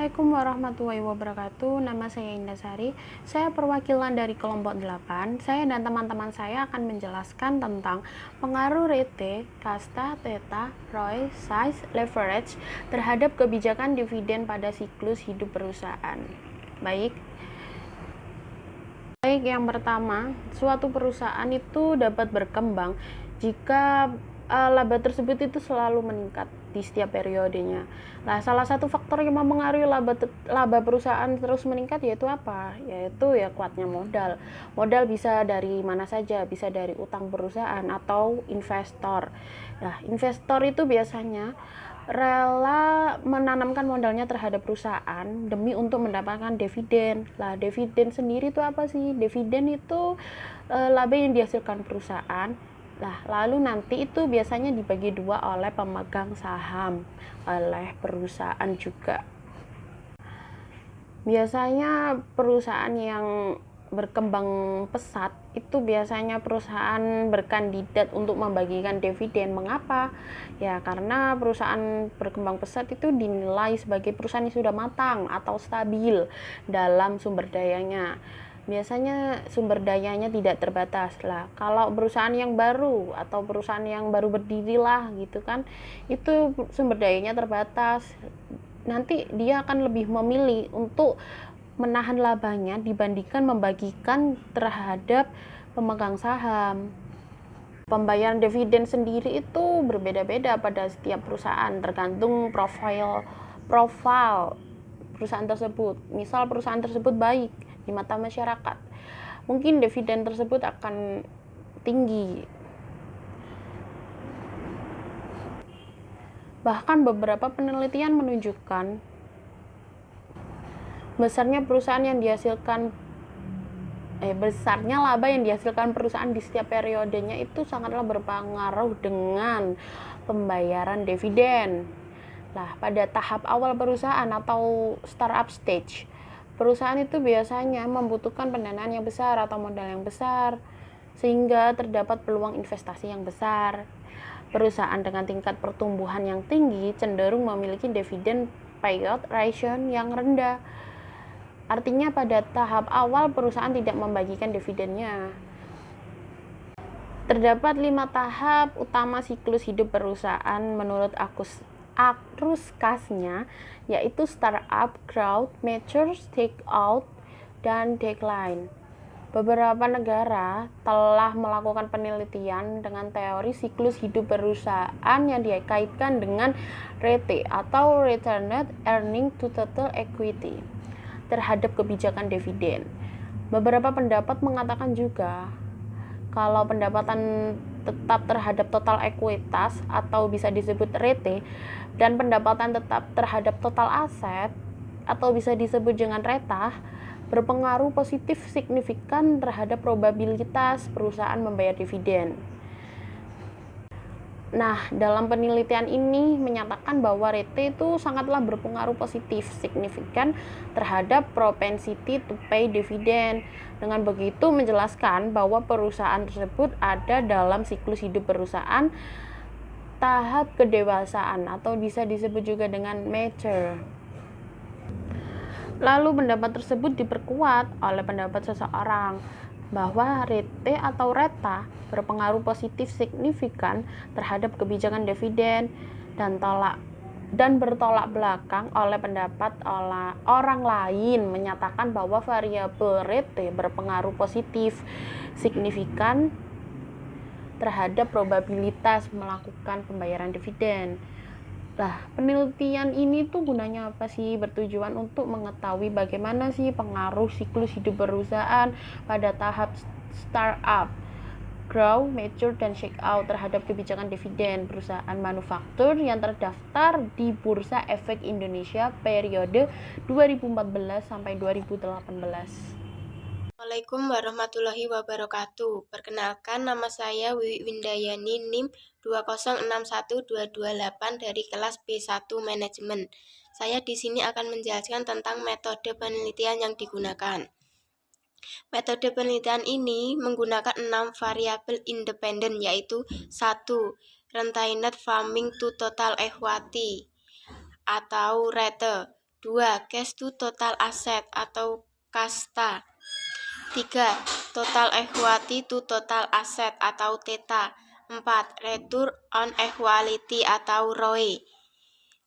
Assalamualaikum warahmatullahi wabarakatuh. Nama saya Indah Sari. Saya perwakilan dari kelompok 8. Saya dan teman-teman saya akan menjelaskan tentang pengaruh rate, kasta, theta, ROI, size, leverage terhadap kebijakan dividen pada siklus hidup perusahaan. Baik, yang pertama, suatu perusahaan itu dapat berkembang jika laba tersebut itu selalu meningkat di setiap periodenya. Nah, salah satu faktor yang mempengaruhi laba perusahaan terus meningkat yaitu apa? Yaitu ya kuatnya modal. Modal bisa dari mana saja, bisa dari utang perusahaan atau investor. Nah, investor itu biasanya rela menanamkan modalnya terhadap perusahaan demi untuk mendapatkan dividen. Lah, dividen sendiri itu apa sih? Dividen itu laba yang dihasilkan perusahaan. Nah, lalu nanti itu biasanya dibagi dua oleh pemegang saham, oleh perusahaan juga. Biasanya perusahaan yang berkembang pesat itu biasanya perusahaan berkandidat untuk membagikan dividen. Mengapa? Ya karena perusahaan berkembang pesat itu dinilai sebagai perusahaan yang sudah matang atau stabil dalam sumber dayanya. Biasanya sumber dayanya tidak terbatas lah. Kalau perusahaan yang baru atau perusahaan yang baru berdiri lah gitu kan, itu sumber dayanya terbatas. Nanti dia akan lebih memilih untuk menahan labanya dibandingkan membagikan terhadap pemegang saham. Pembayaran dividen sendiri itu berbeda-beda pada setiap perusahaan, tergantung profil perusahaan tersebut. Misal perusahaan tersebut baik di mata masyarakat, mungkin dividen tersebut akan tinggi. Bahkan beberapa penelitian menunjukkan besarnya laba yang dihasilkan perusahaan di setiap periodenya itu sangatlah berpengaruh dengan pembayaran dividen. Nah, pada tahap awal perusahaan atau startup stage, perusahaan itu biasanya membutuhkan pendanaan yang besar atau modal yang besar, sehingga terdapat peluang investasi yang besar. Perusahaan dengan tingkat pertumbuhan yang tinggi cenderung memiliki dividen payout ratio yang rendah. Artinya pada tahap awal perusahaan tidak membagikan dividennya. Terdapat 5 tahap utama siklus hidup perusahaan menurut Akruskasnya, yaitu startup, growth, mature, take out, dan decline. Beberapa negara telah melakukan penelitian dengan teori siklus hidup perusahaan yang dikaitkan dengan RET atau Retained Earning to Total Equity terhadap kebijakan dividen. Beberapa pendapat mengatakan juga kalau pendapatan tetap terhadap total ekuitas atau bisa disebut RET dan pendapatan tetap terhadap total aset atau bisa disebut dengan RETA berpengaruh positif signifikan terhadap probabilitas perusahaan membayar dividen. Nah, dalam penelitian ini menyatakan bahwa RET itu sangatlah berpengaruh positif signifikan terhadap propensity to pay dividend. Dengan begitu menjelaskan bahwa perusahaan tersebut ada dalam siklus hidup perusahaan tahap kedewasaan atau bisa disebut juga dengan mature. Lalu pendapat tersebut diperkuat oleh pendapat seseorang bahwa RET atau RETA berpengaruh positif signifikan terhadap kebijakan dividen dan bertolak belakang oleh pendapat orang lain menyatakan bahwa variabel RET berpengaruh positif signifikan terhadap probabilitas melakukan pembayaran dividen. Lah, penelitian ini tuh gunanya apa sih? Bertujuan untuk mengetahui bagaimana sih pengaruh siklus hidup perusahaan pada tahap startup, grow, mature, dan shake out terhadap kebijakan dividen perusahaan manufaktur yang terdaftar di Bursa Efek Indonesia periode 2014 sampai 2018. Assalamualaikum warahmatullahi wabarakatuh. Perkenalkan, nama saya Wiwi Windayani NIM 2061228 dari kelas B1 Manajemen. Saya di sini akan menjelaskan tentang metode penelitian yang digunakan. Metode penelitian ini menggunakan 6 variabel independen, yaitu 1. Retained Farming to Total Equity atau RETE, 2. Cash to total asset atau kasta. 3. Total equity to total asset atau TETA. 4. Return on equity atau ROE.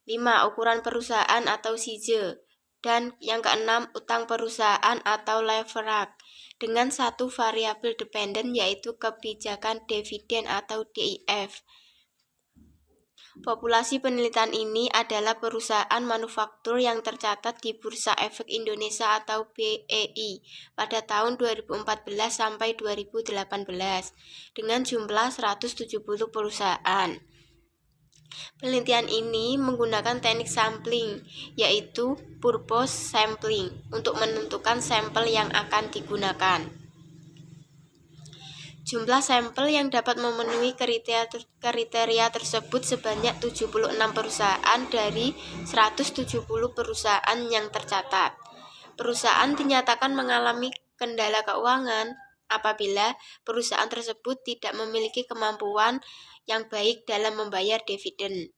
5. Ukuran perusahaan atau size. Dan yang keenam, utang perusahaan atau leverage dengan satu variabel dependen yaitu kebijakan dividen atau DIF. Populasi penelitian ini adalah perusahaan manufaktur yang tercatat di Bursa Efek Indonesia atau BEI pada tahun 2014 sampai 2018 dengan jumlah 170 perusahaan. Penelitian ini menggunakan teknik sampling, yaitu purpose sampling, untuk menentukan sampel yang akan digunakan. Jumlah sampel yang dapat memenuhi kriteria tersebut sebanyak 76 perusahaan dari 170 perusahaan yang tercatat. Perusahaan dinyatakan mengalami kendala keuangan apabila perusahaan tersebut tidak memiliki kemampuan yang baik dalam membayar dividen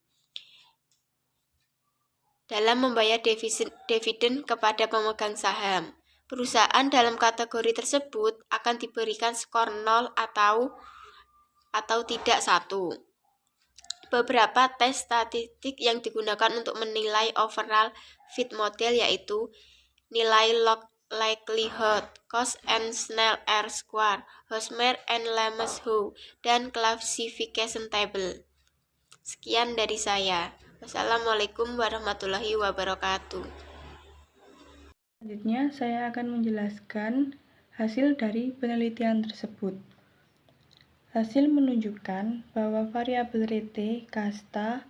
kepada pemegang saham. Perusahaan dalam kategori tersebut akan diberikan skor 0 atau tidak 1. Beberapa tes statistik yang digunakan untuk menilai overall fit model yaitu nilai log likelihood, cost and Snell R square, Hosmer and Lemeshow, dan classification table. Sekian dari saya. Wassalamualaikum warahmatullahi wabarakatuh. Selanjutnya, saya akan menjelaskan hasil dari penelitian tersebut. Hasil menunjukkan bahwa variabel rate, kasta,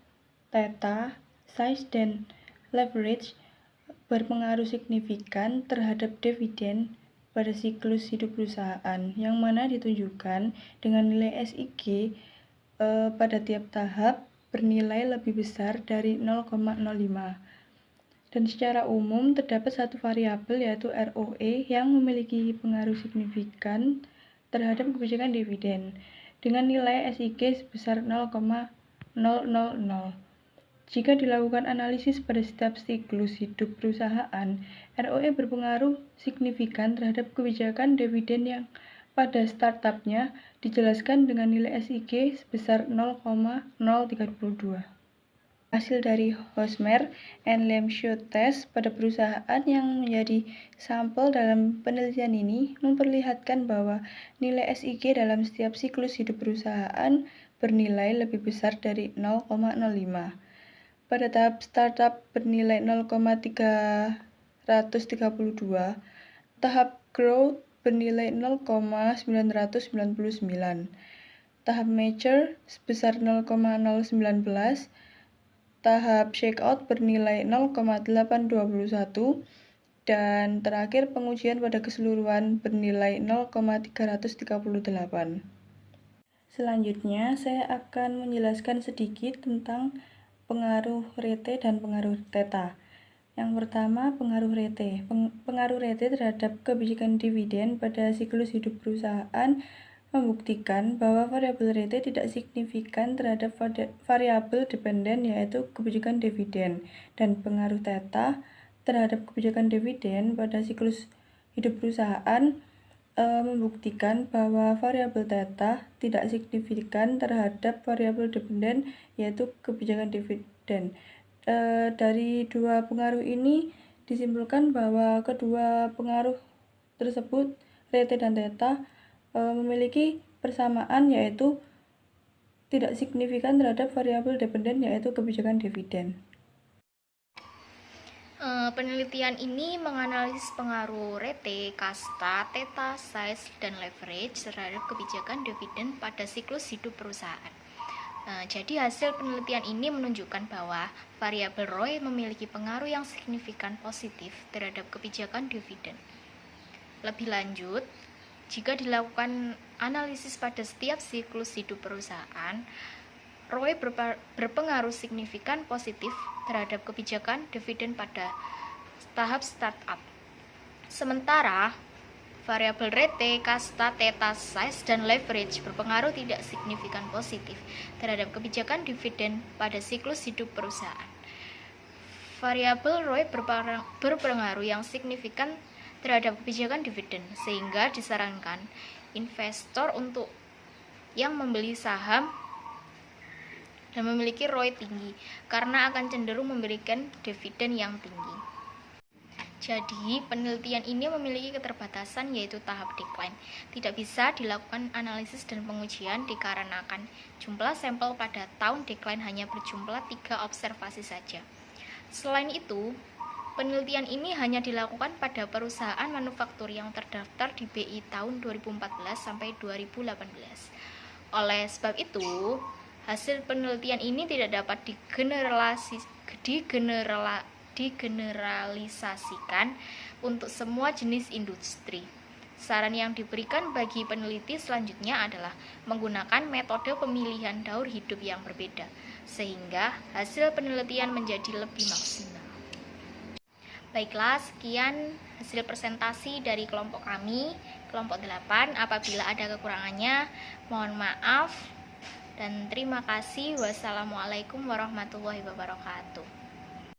theta, size, dan leverage berpengaruh signifikan terhadap dividen pada siklus hidup perusahaan, yang mana ditunjukkan dengan nilai SIG pada tiap tahap bernilai lebih besar dari 0,05. Dan secara umum terdapat satu variabel yaitu ROE yang memiliki pengaruh signifikan terhadap kebijakan dividen dengan nilai SIG sebesar 0,000. Jika dilakukan analisis pada setiap siklus hidup perusahaan, ROE berpengaruh signifikan terhadap kebijakan dividen yang pada startupnya dijelaskan dengan nilai SIG sebesar 0,032. Hasil dari Hosmer and Lemeshow test pada perusahaan yang menjadi sampel dalam penelitian ini memperlihatkan bahwa nilai SIG dalam setiap siklus hidup perusahaan bernilai lebih besar dari 0,05. Pada tahap startup bernilai 0,332, tahap growth bernilai 0,999, tahap mature sebesar 0,019, tahap shakeout bernilai 0,821, dan terakhir pengujian pada keseluruhan bernilai 0,338. Selanjutnya, saya akan menjelaskan sedikit tentang pengaruh rate dan pengaruh theta. Yang pertama, pengaruh rate. Pengaruh rate terhadap kebijakan dividen pada siklus hidup perusahaan membuktikan bahwa variabel rate tidak signifikan terhadap variabel dependen yaitu kebijakan dividen, dan pengaruh theta terhadap kebijakan dividen pada siklus hidup perusahaan membuktikan bahwa variabel theta tidak signifikan terhadap variabel dependen yaitu kebijakan dividen. Dari dua pengaruh ini disimpulkan bahwa kedua pengaruh tersebut, rate dan theta, memiliki persamaan yaitu tidak signifikan terhadap variabel dependen yaitu kebijakan dividen. Penelitian ini menganalisis pengaruh rate, kasta, theta, size, dan leverage terhadap kebijakan dividen pada siklus hidup perusahaan. Jadi hasil penelitian ini menunjukkan bahwa variabel ROE memiliki pengaruh yang signifikan positif terhadap kebijakan dividen. Lebih lanjut, jika dilakukan analisis pada setiap siklus hidup perusahaan, ROE berpengaruh signifikan positif terhadap kebijakan dividen pada tahap startup. Sementara, variabel rate, kasta, theta, size, dan leverage berpengaruh tidak signifikan positif terhadap kebijakan dividen pada siklus hidup perusahaan. Variabel ROI berpengaruh yang signifikan terhadap kebijakan dividen, sehingga disarankan investor untuk yang membeli saham dan memiliki ROI tinggi karena akan cenderung memberikan dividen yang tinggi. Jadi, penelitian ini memiliki keterbatasan yaitu tahap decline. Tidak bisa dilakukan analisis dan pengujian dikarenakan jumlah sampel pada tahun decline hanya berjumlah 3 observasi saja. Selain itu, penelitian ini hanya dilakukan pada perusahaan manufaktur yang terdaftar di BI tahun 2014 sampai 2018. Oleh sebab itu, hasil penelitian ini tidak dapat digeneralisasikan untuk semua jenis industri. Saran yang diberikan bagi peneliti selanjutnya adalah menggunakan metode pemilihan daur hidup yang berbeda, sehingga hasil penelitian menjadi lebih maksimal. Baiklah, sekian hasil presentasi dari kelompok kami, kelompok 8. Apabila ada kekurangannya, mohon maaf dan terima kasih. Wassalamualaikum warahmatullahi wabarakatuh.